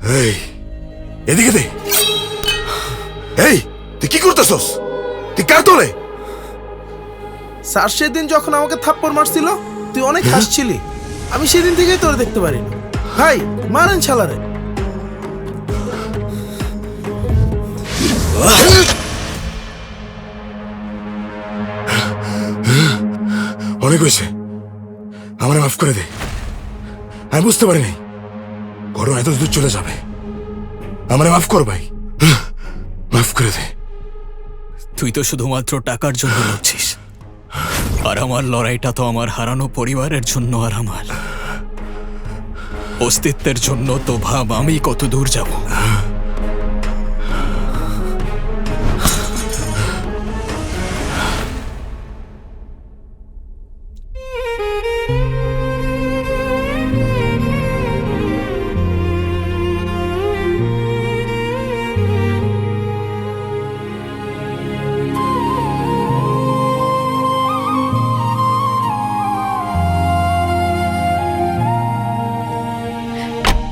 এই এদিকে দে। এই তুই কি করতেছস? তুই কার তোরে? স্যার সেদিন যখন আমাকে থাপ্পড় মারছিল তুই অনেক হাসছিলি। আমি সেদিন থেকেই তোরে দেখতে পারিনি। ভাই মারেন শালারে। অনেক হয়েছে, আমারে মাফ করে দে। আমি বুঝতে পারি নাই ঘটনা এত দূর চলে যাবে। আমারে মাফ কর ভাই, মাফ করে দে। তুই তো শুধুমাত্র টাকার জন্য লড়ছিস, আর আমার লড়াইটা তো আমার হারানো পরিবারের জন্য আর আমার অস্তিত্বের জন্য। তো ভাব আমি কত দূর যাব।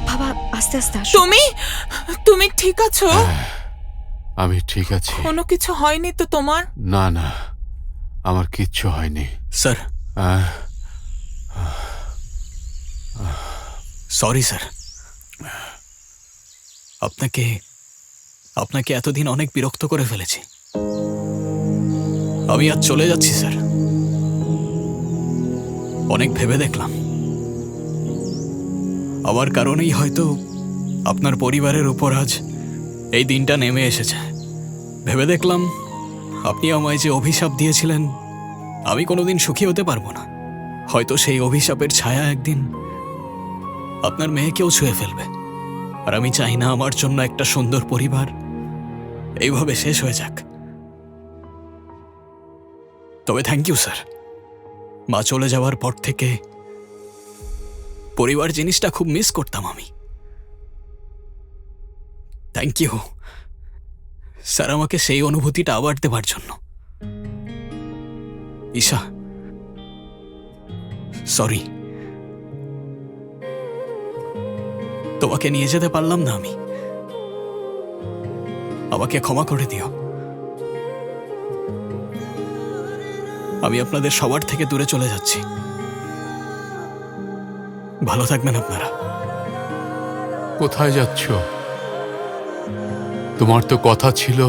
বাবা আস্তে আস্তে আসো। তুমি ঠিক আছো? আমি ঠিক আছি। কোনো কিছু হয়নি তো তোমার? না না, আমার কিচ্ছু হয়নি। স্যার, সরি স্যার, আপনাকে এতদিন অনেক বিরক্ত করে ফেলেছি। আমি আজ চলে যাচ্ছি স্যার। অনেক ভেবে দেখলাম আমার কারণেই হয়তো আপনার পরিবারের উপর আজ এই দিনটা নেমে এসেছে। ভেবে দেখলাম আপনি আমায় যে অভিশাপ দিয়েছিলেন আমি কোনোদিন সুখী হতে পারবো না। হয়তো সেই অভিশাপের ছায়া একদিন আপনার মেয়েকেও ছুঁয়ে ফেলবে। আর আমি চাই না আমার জন্য একটা সুন্দর পরিবার এইভাবে শেষ হয়ে যাক। তবে থ্যাংক ইউ স্যার। মা চলে যাওয়ার পর থেকে পরিবার জিনিসটা খুব মিস করতাম আমি। থ্যাংক ইউ স্যার আমাকে সেই অনুভূতিটা আবার দেবার জন্য। ঈশা, সরি, তোমাকে নিয়ে যেতে পারলাম না আমি। আমাকে ক্ষমা করে দিও। আমি আপনাদের সবার থেকে দূরে চলে যাচ্ছি। ভালো থাকবেন আপনারা। কোথায় যাচ্ছ? তোমার তো কথা ছিল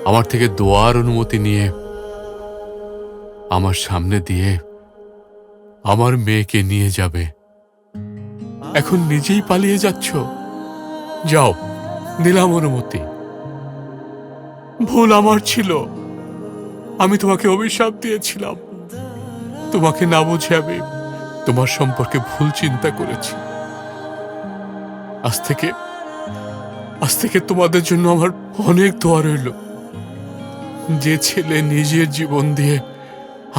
আমার থেকে দোয়ার অনুমতি নিয়ে আমার সামনে দিয়ে আমার মেয়েকে নিয়ে যাবে। এখন নিজেই পালিয়ে যাচ্ছ। যাও, দিলাম অনুমতি। ভুল আমার ছিল। আমি তোমাকে অভিশাপ দিয়েছিলাম। তোমাকে না বুঝে আমি তোমার সম্পর্কে ভুল চিন্তা করেছি। আজ থেকে তোমাদের জন্য আমার অনেক দোয়া রইল। যে ছেলে নিজের জীবন দিয়ে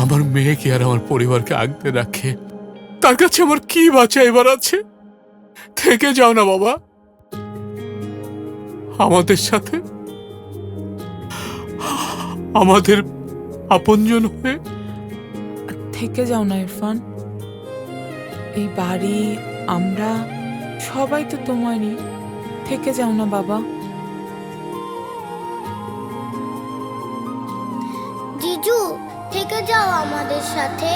আমার মেয়েকে আর আমার পরিবারকে আগলে রাখে, তার কাছে আমার কি বাঁচাইবার আছে? থেকে যাও না বাবা আমাদের সাথে, আমাদের আপনজন হয়ে। থেকে যাও না ইরফান। এই বাড়ি, আমরা সবাই তো তোমারই। থেকে যাও না বাবা। জিজু থেকে যাও আমাদের সাথে।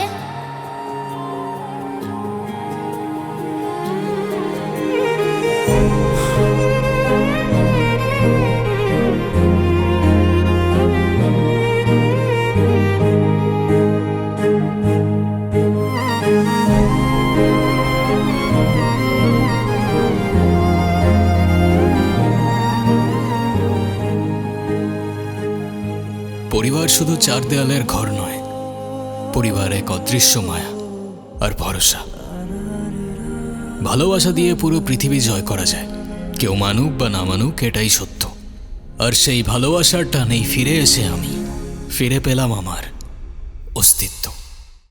পরিবার শুধু চার দেয়ালের ঘর নয়, পরিবার এক অদৃশ্য মায়া আর ভরসা। ভালোবাসা দিয়ে পুরো পৃথিবী জয় করা যায়, কেউ মানুক বা না মানুক, এটাই সত্য। আর সেই ভালোবাসার টানেই ফিরে এসে আমি ফিরে পেলাম আমার অস্তিত্ব।